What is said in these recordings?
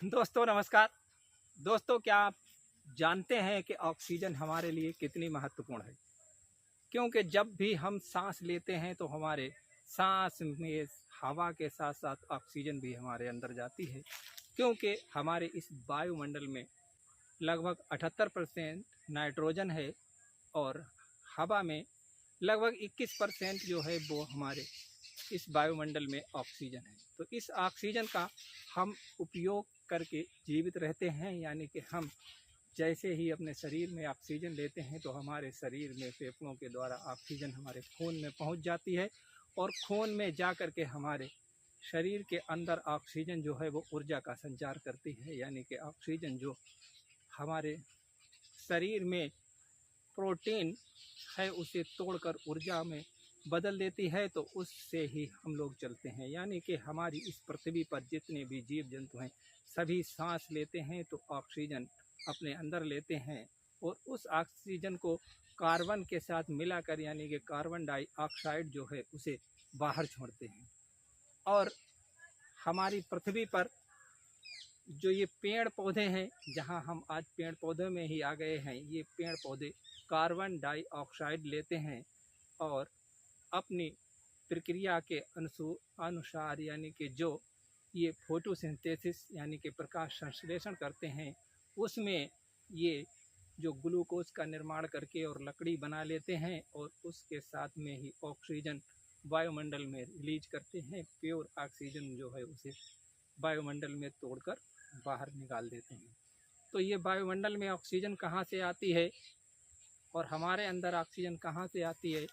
दोस्तों नमस्कार। दोस्तों, क्या आप जानते हैं कि ऑक्सीजन हमारे लिए कितनी महत्वपूर्ण है? क्योंकि जब भी हम सांस लेते हैं तो हमारे सांस में हवा के साथ साथ ऑक्सीजन भी हमारे अंदर जाती है। क्योंकि हमारे इस वायुमंडल में लगभग 78% नाइट्रोजन है और हवा में लगभग 21% जो है वो हमारे इस वायुमंडल में ऑक्सीजन है। तो इस ऑक्सीजन का हम उपयोग करके जीवित रहते हैं, यानी कि हम जैसे ही अपने शरीर में ऑक्सीजन लेते हैं तो हमारे शरीर में फेफड़ों के द्वारा ऑक्सीजन हमारे खून में पहुंच जाती है और खून में जा कर के हमारे शरीर के अंदर ऑक्सीजन जो है वो ऊर्जा का संचार करती है। यानी कि ऑक्सीजन जो हमारे शरीर में प्रोटीन है उसे तोड़कर ऊर्जा में बदल देती है, तो उससे ही हम लोग चलते हैं। यानी कि हमारी इस पृथ्वी पर जितने भी जीव जंतु हैं सभी सांस लेते हैं तो ऑक्सीजन अपने अंदर लेते हैं और उस ऑक्सीजन को कार्बन के साथ मिलाकर यानी कि कार्बन डाइऑक्साइड जो है उसे बाहर छोड़ते हैं। और हमारी पृथ्वी पर जो ये पेड़ पौधे हैं, जहाँ हम आज पेड़ पौधों में ही आ गए हैं, ये पेड़ पौधे कार्बन डाइऑक्साइड लेते हैं और अपनी प्रक्रिया के अनुसार यानी कि जो ये फोटोसिंथेसिस यानी कि प्रकाश संश्लेषण करते हैं उसमें ये जो ग्लूकोज का निर्माण करके और लकड़ी बना लेते हैं और उसके साथ में ही ऑक्सीजन वायुमंडल में रिलीज करते हैं। प्योर ऑक्सीजन जो है उसे वायुमंडल में तोड़कर बाहर निकाल देते हैं। तो ये वायुमंडल में ऑक्सीजन कहाँ से आती है और हमारे अंदर ऑक्सीजन कहाँ से आती है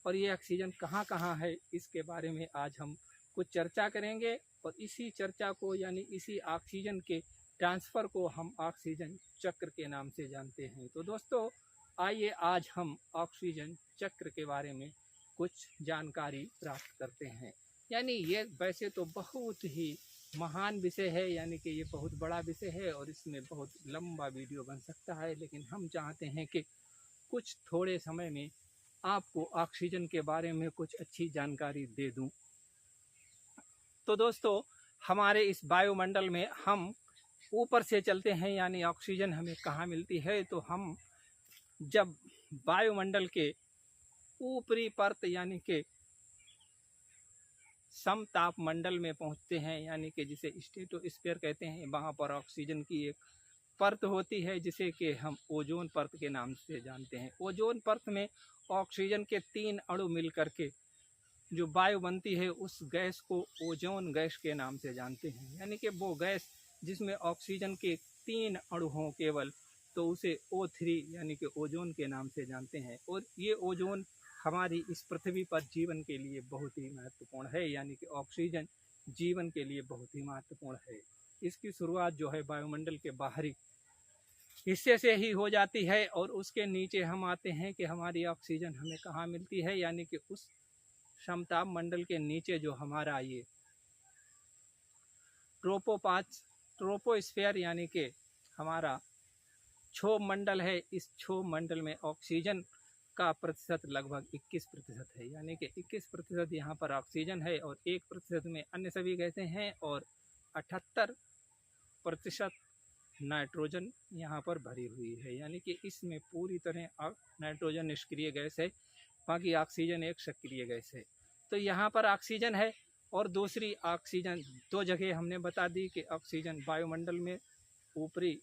और ये ऑक्सीजन कहाँ कहाँ है, इसके बारे में आज हम कुछ चर्चा करेंगे। और इसी चर्चा को यानी इसी ऑक्सीजन के ट्रांसफ़र को हम ऑक्सीजन चक्र के नाम से जानते हैं। तो दोस्तों आइए आज हम ऑक्सीजन चक्र के बारे में कुछ जानकारी प्राप्त करते हैं। यानी ये वैसे तो बहुत ही महान विषय है, यानी कि ये बहुत बड़ा विषय है और इसमें बहुत लंबा वीडियो बन सकता है, लेकिन हम चाहते हैं कि कुछ थोड़े समय में आपको ऑक्सीजन के बारे में कुछ अच्छी जानकारी दे दूं। तो दोस्तों हमारे इस वायुमंडल में हम ऊपर से चलते हैं, यानी ऑक्सीजन हमें कहाँ मिलती है, तो हम जब वायुमंडल के ऊपरी परत यानी कि समताप मंडल में पहुंचते हैं, यानी कि जिसे स्ट्रेटोस्फीयर कहते हैं, वहाँ पर ऑक्सीजन की एक परत होती है जिसे कि हम ओजोन परत के नाम से जानते हैं। ओजोन परत में ऑक्सीजन के 3 अणु मिल करके जो वायु बनती है उस गैस को ओजोन गैस के नाम से जानते हैं। यानी कि वो गैस जिसमें ऑक्सीजन के 3 अणु हों केवल, तो उसे O3 यानी कि ओजोन के नाम से जानते हैं। और ये ओजोन हमारी इस पृथ्वी पर जीवन के लिए बहुत ही महत्वपूर्ण है, यानी कि ऑक्सीजन जीवन के लिए बहुत ही महत्वपूर्ण है। इसकी शुरुआत जो है वायुमंडल के बाहरी हिस्से से ही हो जाती है और उसके नीचे हम आते हैं कि हमारी ऑक्सीजन हमें कहाँ मिलती है, यानी कि उस समताप मंडल के नीचे जो हमारा ये ट्रोपोस्फीयर यानी कि हमारा क्षोभ मंडल है, इस क्षोभ मंडल में ऑक्सीजन का प्रतिशत लगभग 21% है। यानी कि 21% यहाँ पर ऑक्सीजन है और 1% में अन्य सभी गैसें हैं और 78% नाइट्रोजन यहाँ पर भरी हुई है। यानी कि इसमें पूरी तरह नाइट्रोजन निष्क्रिय गैस है, बाकी ऑक्सीजन एक सक्रिय गैस है। तो यहाँ पर ऑक्सीजन है और दूसरी ऑक्सीजन दो जगह हमने बता दी कि ऑक्सीजन वायुमंडल में ऊपरी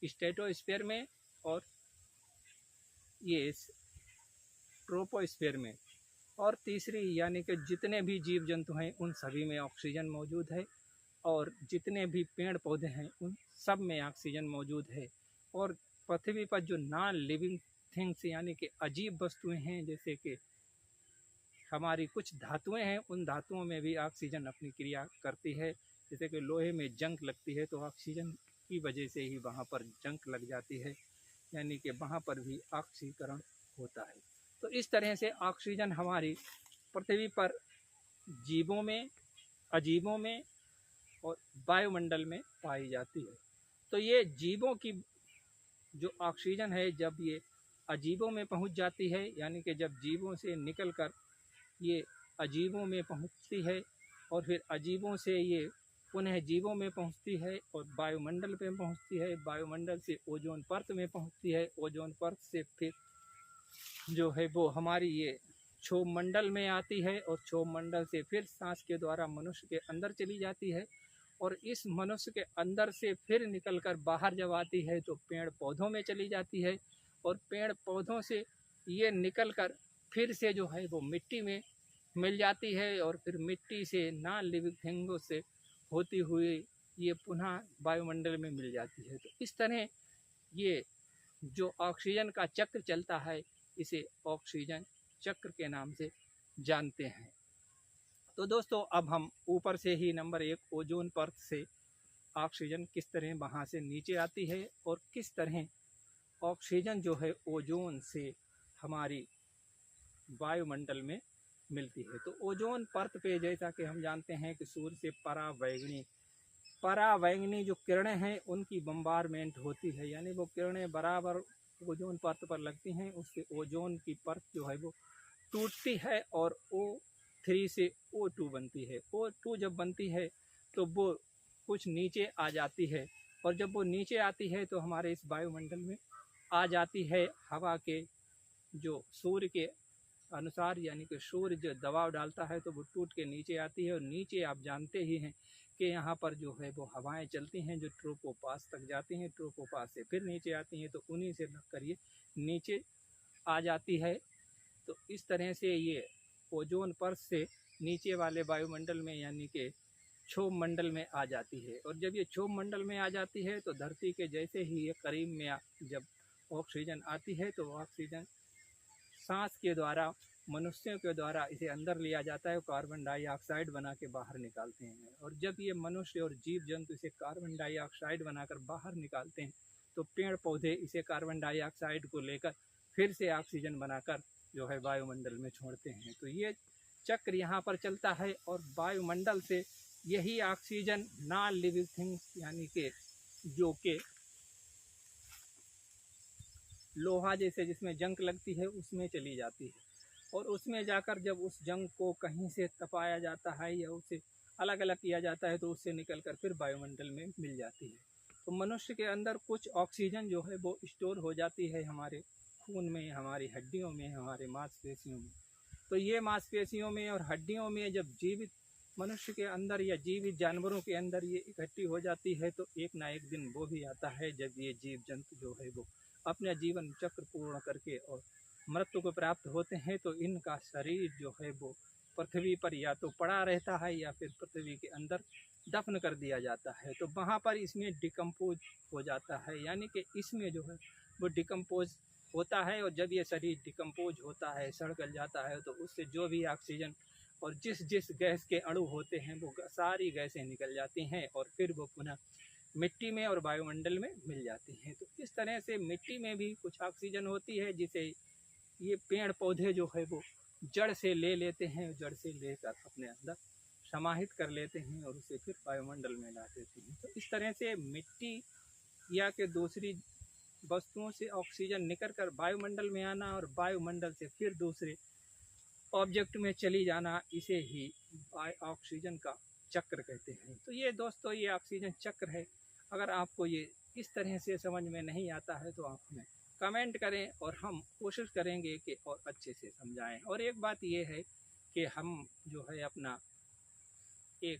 स्ट्रेटोस्फीयर में और ये ट्रोपोस्फीयर में, और तीसरी यानी कि जितने भी जीव जंतु हैं उन सभी में ऑक्सीजन मौजूद है और जितने भी पेड़ पौधे हैं उन सब में ऑक्सीजन मौजूद है। और पृथ्वी पर जो नॉन लिविंग थिंग्स यानी कि अजीब वस्तुएं हैं, जैसे कि हमारी कुछ धातुएं हैं, उन धातुओं में भी ऑक्सीजन अपनी क्रिया करती है। जैसे कि लोहे में जंग लगती है तो ऑक्सीजन की वजह से ही वहाँ पर जंग लग जाती है, यानी कि वहाँ पर भी ऑक्सीकरण होता है। तो इस तरह से ऑक्सीजन हमारी पृथ्वी पर जीवों में, अजीबों में और वायुमंडल में पाई जाती है। तो ये जीवों की जो ऑक्सीजन है जब ये अजीबों में पहुंच जाती है, यानी कि जब जीवों से निकलकर ये अजीबों में पहुंचती है और फिर अजीबों से ये पुनः जीवों में पहुंचती है और वायुमंडल में पहुंचती है, वायुमंडल से ओजोन परत में पहुंचती है, ओजोन परत से फिर जो है वो हमारी ये क्षोभ मंडल में आती है और क्षोभ मंडल से फिर सांस के द्वारा मनुष्य के अंदर चली जाती है और इस मनुष्य के अंदर से फिर निकलकर बाहर जब आती है तो पेड़ पौधों में चली जाती है और पेड़ पौधों से ये निकलकर फिर से जो है वो मिट्टी में मिल जाती है और फिर मिट्टी से नॉन लिविंग थिंगों से होती हुई ये पुनः वायुमंडल में मिल जाती है। तो इस तरह ये जो ऑक्सीजन का चक्र चलता है इसे ऑक्सीजन चक्र के नाम से जानते हैं। तो दोस्तों अब हम ऊपर से ही नंबर 1 ओजोन परत से ऑक्सीजन किस तरह वहाँ से नीचे आती है और किस तरह ऑक्सीजन जो है ओजोन से हमारी वायुमंडल में मिलती है। तो ओजोन परत पे जैसा कि हम जानते हैं कि सूर्य से परावैंगनी जो किरणें हैं उनकी बम्बारमेंट होती है, यानी वो किरणें बराबर ओजोन परत पर लगती हैं, उससे ओजोन की परत जो है वो टूटती है और O3 से O2 बनती है। O2 जब बनती है तो वो कुछ नीचे आ जाती है और जब वो नीचे आती है तो हमारे इस वायुमंडल में आ जाती है हवा के जो सूर्य के अनुसार, यानी कि सूर्य जो दबाव डालता है तो वो टूट के नीचे आती है और नीचे आप जानते ही हैं कि यहाँ पर जो है वो हवाएं चलती हैं जो ट्रोपोपास तक जाती हैं, ट्रोपोपास से फिर नीचे आती हैं तो उन्हीं से लगकर ये नीचे आ जाती है। तो इस तरह से ये ओजोन परत से नीचे वाले वायुमंडल में यानी कि क्षोभ मंडल में आ जाती है और जब ये क्षोभ मंडल में आ जाती है तो धरती के जैसे ही ये करीब में जब ऑक्सीजन आती है तो ऑक्सीजन सांस के द्वारा मनुष्यों के द्वारा इसे अंदर लिया जाता है, कार्बन डाइऑक्साइड बना के बाहर निकालते हैं और जब ये मनुष्य और जीव जंतु इसे कार्बन डाइऑक्साइड बनाकर बाहर निकालते हैं तो पेड़ पौधे इसे कार्बन डाइऑक्साइड को लेकर फिर से ऑक्सीजन बनाकर जो है वायुमंडल में छोड़ते हैं। तो ये चक्र यहाँ पर चलता है और वायुमंडल से यही ऑक्सीजन नॉन लिविंग थिंग्स यानी कि जो कि लोहा जैसे जिसमें जंग लगती है उसमें चली जाती है और उसमें जाकर जब उस जंग को कहीं से तपाया जाता है या उसे अलग अलग किया जाता है तो उससे निकलकर फिर वायुमंडल में मिल जाती है। तो मनुष्य के अंदर कुछ ऑक्सीजन जो है वो स्टोर हो जाती है हमारे खून में, हमारी हड्डियों में, हमारे मांसपेशियों में। तो ये मांसपेशियों में और हड्डियों में जब जीवित मनुष्य के अंदर या जीवित जानवरों के अंदर ये इकट्ठी हो जाती है तो एक ना एक दिन वो भी आता है जब ये जीव जंतु जो है वो अपना जीवन चक्र पूर्ण करके और मृत्यु को प्राप्त होते हैं तो इनका शरीर जो है वो पृथ्वी पर या तो पड़ा रहता है या फिर पृथ्वी के अंदर दफन कर दिया जाता है। तो वहाँ पर इसमें डिकम्पोज हो जाता है, यानी कि इसमें जो है वो डिकम्पोज होता है और जब ये शरीर डिकम्पोज होता है, सड़ गल जाता है तो उससे जो भी ऑक्सीजन और जिस जिस गैस के अणु होते हैं वो सारी गैसें निकल जाती हैं और फिर वो पुनः मिट्टी में और वायुमंडल में मिल जाती हैं। तो इस तरह से मिट्टी में भी कुछ ऑक्सीजन होती है जिसे ये पेड़ पौधे जो है वो जड़ से ले लेते हैं, जड़ से लेकर अपने अंदर समाहित कर लेते हैं और उसे फिर वायुमंडल में ला देते हैं। तो इस तरह से मिट्टी या के दूसरी वस्तुओं से ऑक्सीजन निकल कर वायुमंडल में आना और वायुमंडल से फिर दूसरे ऑब्जेक्ट में चली जाना, इसे ही ऑक्सीजन का चक्र कहते हैं। तो ये दोस्तों ये ऑक्सीजन चक्र है। अगर आपको ये इस तरह से समझ में नहीं आता है तो आप हमें कमेंट करें और हम कोशिश करेंगे कि और अच्छे से समझाएं। और एक बात ये है कि हम जो है अपना एक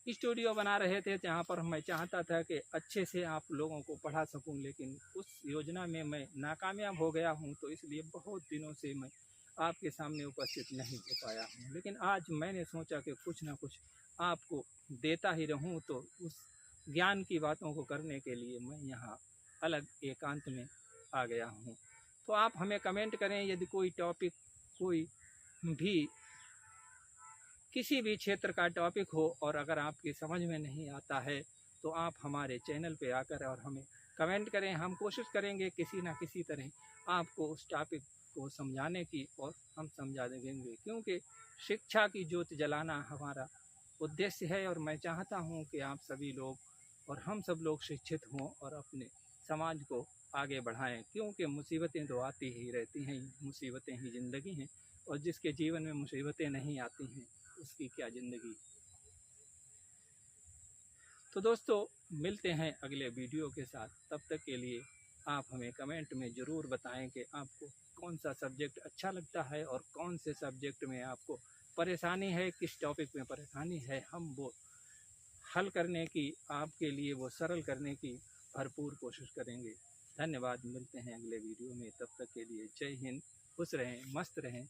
स्टूडियो बना रहे थे जहाँ पर मैं चाहता था कि अच्छे से आप लोगों को पढ़ा सकूं, लेकिन उस योजना में मैं नाकामयाब हो गया हूं, तो इसलिए बहुत दिनों से मैं आपके सामने उपस्थित नहीं हो पाया हूं। लेकिन आज मैंने सोचा कि कुछ ना कुछ आपको देता ही रहूं, तो उस ज्ञान की बातों को करने के लिए मैं यहाँ अलग एकांत में आ गया हूँ। तो आप हमें कमेंट करें यदि कोई टॉपिक कोई भी किसी भी क्षेत्र का टॉपिक हो और अगर आपकी समझ में नहीं आता है तो आप हमारे चैनल पे आकर और हमें कमेंट करें। हम कोशिश करेंगे किसी ना किसी तरह आपको उस टॉपिक को समझाने की और हम समझा देंगे, क्योंकि शिक्षा की ज्योति जलाना हमारा उद्देश्य है और मैं चाहता हूं कि आप सभी लोग और हम सब लोग शिक्षित हों और अपने समाज को आगे बढ़ाएं, क्योंकि मुसीबतें तो आती ही रहती हैं, मुसीबतें ही ज़िंदगी हैं और जिसके जीवन में मुसीबतें नहीं आती हैं उसकी क्या ज़िंदगी। तो दोस्तों मिलते हैं अगले वीडियो के साथ, तब तक के लिए आप हमें कमेंट में ज़रूर बताएं कि आपको कौन सा सब्जेक्ट अच्छा लगता है और कौन से सब्जेक्ट में आपको परेशानी है, किस टॉपिक में परेशानी है। हम वो हल करने की, आपके लिए वो सरल करने की भरपूर कोशिश करेंगे। धन्यवाद, मिलते हैं अगले वीडियो में, तब तक के लिए जय हिंद, खुश रहें, मस्त रहें।